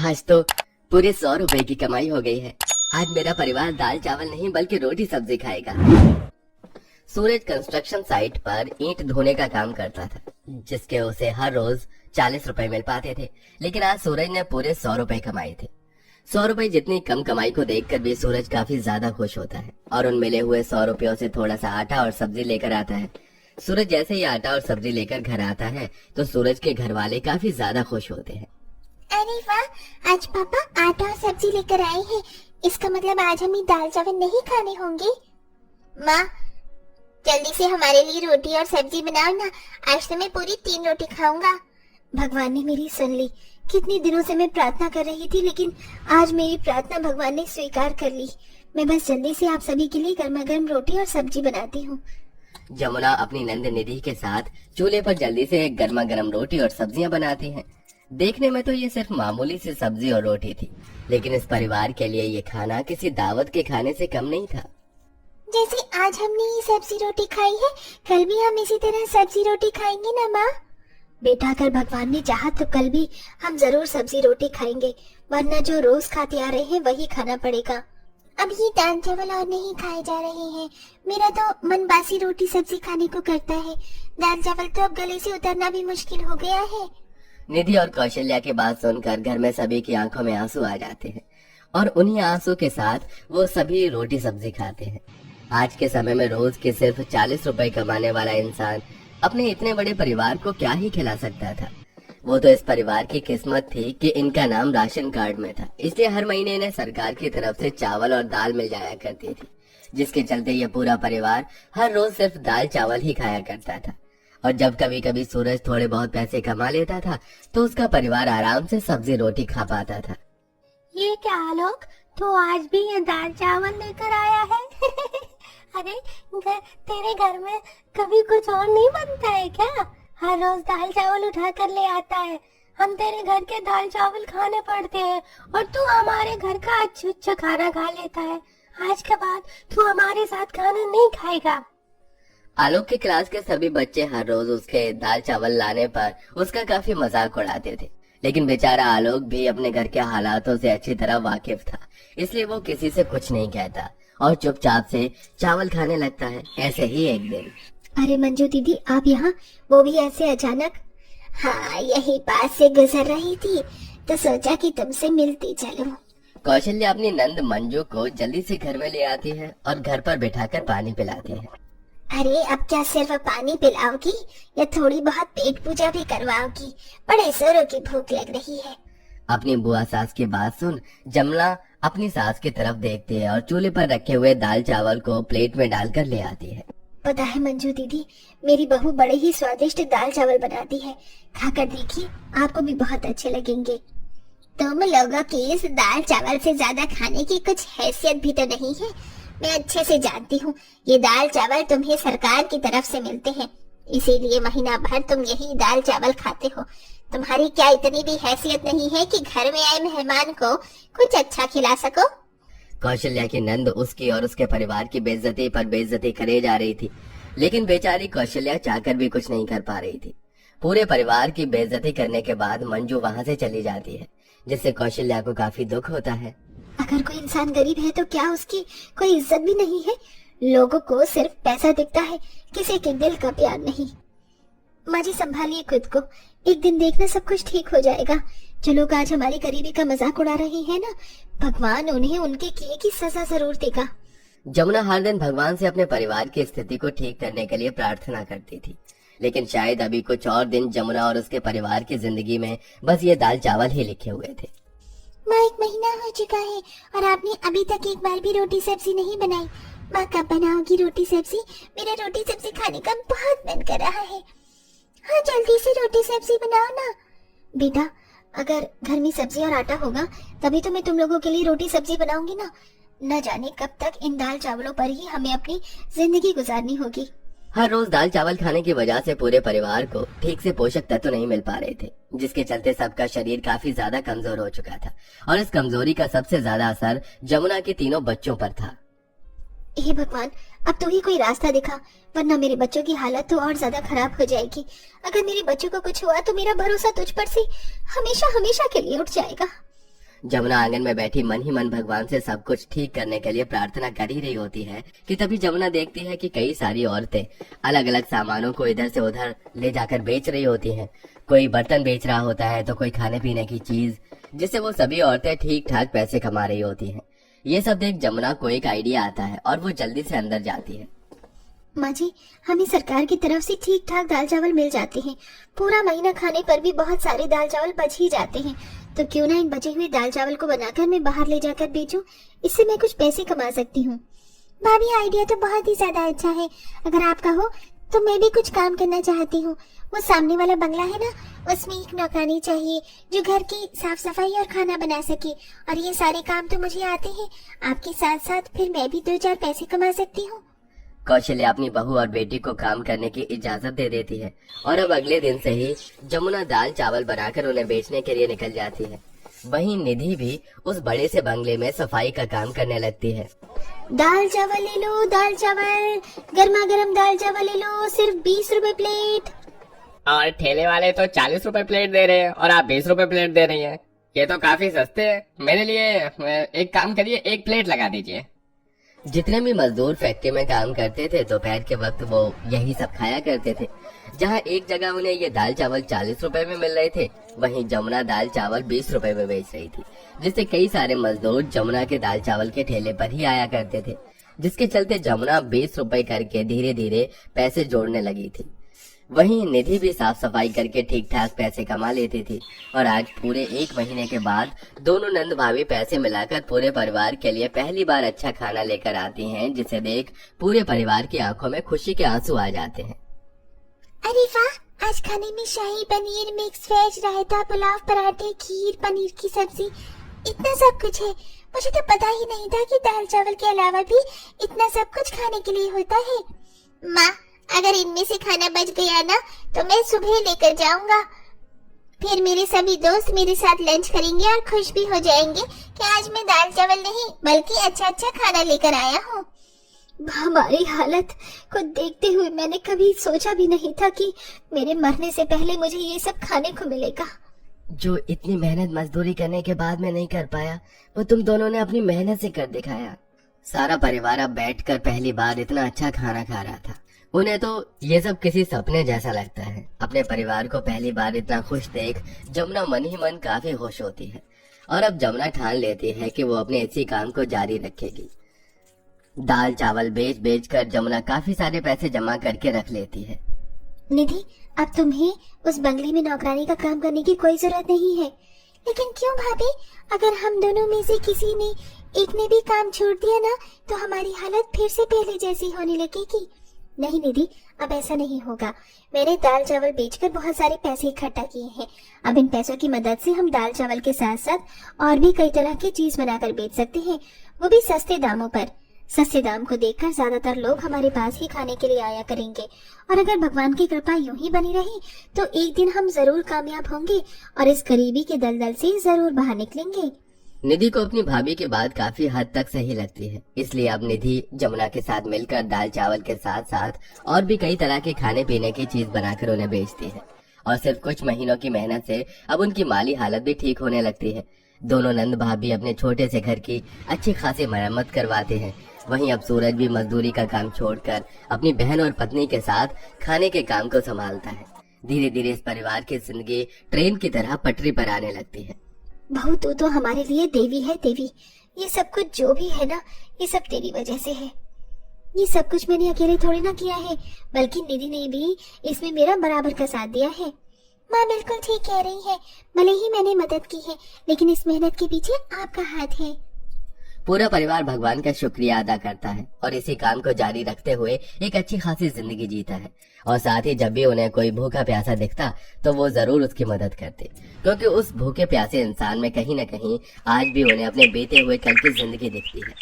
आज तो पूरे 100 रुपए की कमाई हो गई है। आज मेरा परिवार दाल चावल नहीं बल्कि रोटी सब्जी खाएगा। सूरज कंस्ट्रक्शन साइट पर ईंट धोने का काम करता था, जिसके उसे हर रोज 40 रुपए मिल पाते थे। लेकिन आज सूरज ने पूरे 100 रुपए कमाए थे। 100 रुपए जितनी कम कमाई को देखकर भी सूरज काफी ज्यादा खुश होता है और उन मिले हुए 100 रुपयों से थोड़ा सा आटा और सब्जी लेकर आता है। सूरज जैसे ही आटा और सब्जी लेकर घर आता है तो सूरज के घर वाले काफी ज्यादा खुश होते हैं। अरे वाह, आज पापा आटा और सब्जी लेकर आए हैं। इसका मतलब आज हमें दाल चावल नहीं खाने होंगे। माँ, जल्दी से हमारे लिए रोटी और सब्जी बनाओ ना। आज तो मैं पूरी 3 रोटी खाऊंगा। भगवान ने मेरी सुन ली। कितने दिनों से मैं प्रार्थना कर रही थी, लेकिन आज मेरी प्रार्थना भगवान ने स्वीकार कर ली। मैं बस जल्दी से आप सभी के लिए गर्मा गर्म रोटी और सब्जी बनाती हूँ। जमुना अपनी नंद निधि के साथ चूल्हे पर जल्दी से गर्मा गर्म रोटी और सब्जियां बनाती हैं। देखने में तो ये सिर्फ मामूली सी सब्जी और रोटी थी, लेकिन इस परिवार के लिए ये खाना किसी दावत के खाने से कम नहीं था। जैसे आज हमने ये सब्जी रोटी खाई है, कल भी हम इसी तरह सब्जी रोटी खाएंगे ना माँ? बेटा, अगर भगवान ने चाहा तो कल भी हम जरूर सब्जी रोटी खाएंगे, वरना जो रोज खाते आ रहे हैं वही खाना पड़ेगा। अब ये दाल चावल और नहीं खाए जा रहे हैं। मेरा तो मन बासी रोटी सब्जी खाने को करता है। दाल चावल तो अब गले से उतरना भी मुश्किल हो गया है। निधि और कौशल्या की बात सुनकर घर में सभी की आंखों में आंसू आ जाते हैं और उन्हीं आंसू के साथ वो सभी रोटी सब्जी खाते हैं। आज के समय में रोज के सिर्फ 40 रुपए कमाने वाला इंसान अपने इतने बड़े परिवार को क्या ही खिला सकता था। वो तो इस परिवार की किस्मत थी कि इनका नाम राशन कार्ड में था, इसलिए हर महीने इन्हें सरकार की तरफ से चावल और दाल मिल जाया करती थी, जिसके चलते ये पूरा परिवार हर रोज सिर्फ दाल चावल ही खाया करता था। और जब कभी कभी सूरज थोड़े बहुत पैसे कमा लेता था तो उसका परिवार आराम से सब्जी रोटी खा पाता था। ये क्या आलोक, तो आज भी ये दाल चावल लेकर आया है? अरे तेरे घर में कभी कुछ और नहीं बनता है क्या? हर रोज दाल चावल उठा कर ले आता है। हम तेरे घर के दाल चावल खाने पड़ते हैं और तू हमारे घर का अच्छा खाना खा लेता है। आज के बाद तू हमारे साथ खाना नहीं खाएगा। आलोक की क्लास के सभी बच्चे हर रोज उसके दाल चावल लाने पर उसका काफी मजाक उड़ाते थे, लेकिन बेचारा आलोक भी अपने घर के हालातों से अच्छी तरह वाकिफ था, इसलिए वो किसी से कुछ नहीं कहता और चुपचाप से चावल खाने लगता है। ऐसे ही एक दिन, अरे मंजू दीदी, आप यहाँ, वो भी ऐसे अचानक? हाँ, यही पास से गुजर रही थी तो सोचा कि तुमसे मिलती चलूं। कौशल्या अपनी नंद मंजू को जल्दी से घर में ले आती है और घर पर बिठाकर पानी पिलाती है। अरे अब क्या सिर्फ पानी पिलाओगी या थोड़ी बहुत पेट पूजा भी करवाओगी? बड़े जोरों की भूख लग रही है। अपनी बुआ सास की बात सुन जमुना अपनी सास की तरफ देखती है और चूल्हे पर रखे हुए दाल चावल को प्लेट में डालकर ले आती है। पता है मंजू दीदी, मेरी बहू बड़े ही स्वादिष्ट दाल चावल बनाती है। खाकर देखिए, आपको भी बहुत अच्छे लगेंगे। तुम लोगों की इस दाल चावल से ज्यादा खाने की कुछ हैसियत भी तो नहीं है। मैं अच्छे से जानती हूँ, ये दाल चावल तुम्हें सरकार की तरफ से मिलते हैं, इसीलिए महीना भर तुम यही दाल चावल खाते हो। तुम्हारी क्या इतनी भी हैसियत नहीं है कि घर में आए मेहमान को कुछ अच्छा खिला सको? कौशल्या की नंद उसकी और उसके परिवार की बेइज्जती पर बेइज्जती करे जा रही थी, लेकिन बेचारी कौशल्या चाहकर भी कुछ नहीं कर पा रही थी। पूरे परिवार की बेइज्जती करने के बाद मंजू वहाँ से चली जाती है, जिससे कौशल्या को काफी दुख होता है। अगर कोई इंसान गरीब है तो क्या उसकी कोई इज्जत भी नहीं है? लोगों को सिर्फ पैसा दिखता है, किसी के दिल का प्यार नहीं। माँ जी, संभालिए खुद को, एक दिन देखना सब कुछ ठीक हो जाएगा। जो लोग आज हमारी गरीबी का मजाक उड़ा रहे हैं ना, भगवान उन्हें उनके किए की सजा जरूर देगा। जमुना हर दिन भगवान से अपने परिवार की स्थिति को ठीक करने के लिए प्रार्थना करती थी, लेकिन शायद अभी कुछ और दिन जमुना और उसके परिवार की जिंदगी में बस ये दाल चावल ही लिखे हुए थे। माँ, 1 महीना हो चुका है और आपने अभी तक एक बार भी रोटी सब्जी नहीं बनाई। माँ, कब बनाओगी रोटी सब्जी? मेरा रोटी सब्जी खाने का बहुत मन कर रहा है। हाँ, जल्दी से रोटी सब्जी बनाओ ना। बेटा, अगर घर में सब्जी और आटा होगा तभी तो मैं तुम लोगों के लिए रोटी सब्जी बनाऊंगी ना। न जाने कब तक इन दाल चावलों पर ही हमें अपनी जिंदगी गुजारनी होगी। हर रोज दाल चावल खाने की वजह से पूरे परिवार को ठीक से पोषक तत्व नहीं मिल पा रहे थे, जिसके चलते सबका शरीर काफी ज्यादा कमजोर हो चुका था और इस कमजोरी का सबसे ज्यादा असर जमुना के तीनों बच्चों पर था। हे भगवान, अब तो ही कोई रास्ता दिखा, वरना मेरे बच्चों की हालत तो और ज्यादा खराब हो जाएगी। अगर मेरे बच्चों को कुछ हुआ तो मेरा भरोसा तुझ पर से हमेशा हमेशा के लिए उठ जाएगा। जमुना आंगन में बैठी मन ही मन भगवान से सब कुछ ठीक करने के लिए प्रार्थना कर ही रही होती है कि तभी जमुना देखती है कि कई सारी औरतें अलग अलग सामानों को इधर से उधर ले जाकर बेच रही होती हैं। कोई बर्तन बेच रहा होता है तो कोई खाने पीने की चीज, जिससे वो सभी औरतें ठीक ठाक पैसे कमा रही होती हैं। ये सब देख जमुना को एक आइडिया आता है और वो जल्दी से अंदर जाती है। माँ जी, हमें सरकार की तरफ से ठीक ठाक दाल चावल मिल जाते हैं। पूरा महीना खाने पर भी बहुत सारे दाल चावल बच ही जाते हैं। तो क्यों ना इन बचे हुए दाल चावल को बनाकर मैं बाहर ले जाकर बेचूं, इससे मैं कुछ पैसे कमा सकती हूँ। भाभी, आइडिया तो बहुत ही ज्यादा अच्छा है। अगर आप कहो तो मैं भी कुछ काम करना चाहती हूँ। वो सामने वाला बंगला है ना, उसमें एक नौकरानी चाहिए जो घर की साफ सफाई और खाना बना सके। और ये सारे काम तो मुझे आते हैं। आपके साथ साथ फिर मैं भी 2-4 पैसे कमा सकती हूँ। कौशल्या अपनी बहू और बेटी को काम करने की इजाजत दे देती है और अब अगले दिन से ही जमुना दाल चावल बनाकर उन्हें बेचने के लिए निकल जाती है। वहीं निधि भी उस बड़े से बंगले में सफाई का काम करने लगती है। दाल चावल ले लो, दाल चावल, गर्मा गर्म दाल चावल ले लो, सिर्फ 20 रुपए प्लेट। और ठेले वाले तो 40 रुपए प्लेट दे रहे हैं और आप 20 रुपए प्लेट दे रही हैं। ये तो काफी सस्ते हैं। मेरे लिए एक काम करिए, 1 प्लेट लगा दीजिए। जितने भी मजदूर फैक्ट्री में काम करते थे दोपहर के वक्त वो यही सब खाया करते थे। जहाँ एक जगह उन्हें ये दाल चावल 40 रुपए में मिल रहे थे, वहीं जमुना दाल चावल 20 रुपए में बेच रही थी, जिससे कई सारे मजदूर जमुना के दाल चावल के ठेले पर ही आया करते थे, जिसके चलते जमुना 20 रुपए करके धीरे धीरे पैसे जोड़ने लगी थी। वहीं निधि भी साफ सफाई करके ठीक ठाक पैसे कमा लेती थी और आज पूरे 1 महीने के बाद दोनों नंद भाभी पैसे मिलाकर पूरे परिवार के लिए पहली बार अच्छा खाना लेकर आती हैं, जिसे देख पूरे परिवार की आंखों में खुशी के आंसू आ जाते हैं। अरे वाह, आज खाने में शाही पनीर, मिक्स वेज, रायता, पुलाव, पराठे, खीर, पनीर की सब्जी, इतना सब कुछ है। मुझे तो पता ही नहीं था कि दाल चावल के अलावा भी इतना सब कुछ खाने के लिए होता है। माँ, अगर इनमें से खाना बच गया ना तो मैं सुबह लेकर जाऊंगा। फिर मेरे सभी दोस्त मेरे साथ लंच करेंगे और खुश भी हो जाएंगे कि आज मैं दाल चावल नहीं बल्कि अच्छा अच्छा खाना लेकर आया हूँ। हमारी हालत को देखते हुए मैंने कभी सोचा भी नहीं था कि मेरे मरने से पहले मुझे ये सब खाने को मिलेगा। जो इतनी मेहनत मजदूरी करने के बाद में नहीं कर पाया, वो तुम दोनों ने अपनी मेहनत से कर दिखाया। सारा परिवार अब बैठकर पहली बार इतना अच्छा खाना खा रहा था। उन्हें तो ये सब किसी सपने जैसा लगता है। अपने परिवार को पहली बार इतना खुश देख जमुना मन ही मन काफी खुश होती है और अब जमुना ठान लेती है कि वो अपने इसी काम को जारी रखेगी। दाल चावल बेच बेच कर जमुना काफी सारे पैसे जमा करके रख लेती है। निधि, अब तुम्हें उस बंगले में नौकरानी का काम करने की कोई जरूरत नहीं है। लेकिन क्यों भाभी, अगर हम दोनों में से किसी ने एक ने भी काम छोड़ दिया ना तो हमारी हालत फिर से पहले जैसी होने लगेगी। नहीं निधि, अब ऐसा नहीं होगा। मैंने दाल चावल बेचकर बहुत सारे पैसे इकट्ठा किए हैं। अब इन पैसों की मदद से हम दाल चावल के साथ साथ और भी कई तरह की चीज बनाकर बेच सकते हैं, वो भी सस्ते दामों पर। सस्ते दाम को देखकर ज्यादातर लोग हमारे पास ही खाने के लिए आया करेंगे और अगर भगवान की कृपा यूं ही बनी रही तो एक दिन हम जरूर कामयाब होंगे और इस गरीबी के दलदल से जरूर बाहर निकलेंगे। निधि को अपनी भाभी की बात काफी हद तक सही लगती है, इसलिए अब निधि जमुना के साथ मिलकर दाल चावल के साथ साथ और भी कई तरह के खाने पीने की चीज बनाकर उन्हें बेचती है और सिर्फ कुछ महीनों की मेहनत से अब उनकी माली हालत भी ठीक होने लगती है। दोनों नंद भाभी अपने छोटे से घर की अच्छी खासी मरम्मत करवाते हैं। वहीं अब सूरज भी मजदूरी का काम छोड़कर अपनी बहन और पत्नी के साथ खाने के काम को संभालता है। धीरे धीरे इस परिवार की जिंदगी ट्रेन की तरह पटरी पर आने लगती है। बहू, तू तो हमारे लिए देवी है देवी। ये सब कुछ जो भी है ना, ये सब तेरी वजह से है। ये सब कुछ मैंने अकेले थोड़ी ना किया है, बल्कि निधि ने भी इसमें मेरा बराबर का साथ दिया है। माँ बिल्कुल ठीक कह रही है। भले ही मैंने मदद की है, लेकिन इस मेहनत के पीछे आपका हाथ है। पूरा परिवार भगवान का शुक्रिया अदा करता है और इसी काम को जारी रखते हुए एक अच्छी खासी जिंदगी जीता है। और साथ ही जब भी उन्हें कोई भूखा प्यासा दिखता तो वो जरूर उसकी मदद करते, क्योंकि उस भूखे प्यासे इंसान में कहीं न कहीं आज भी उन्हें अपने बीते हुए कल की जिंदगी दिखती है।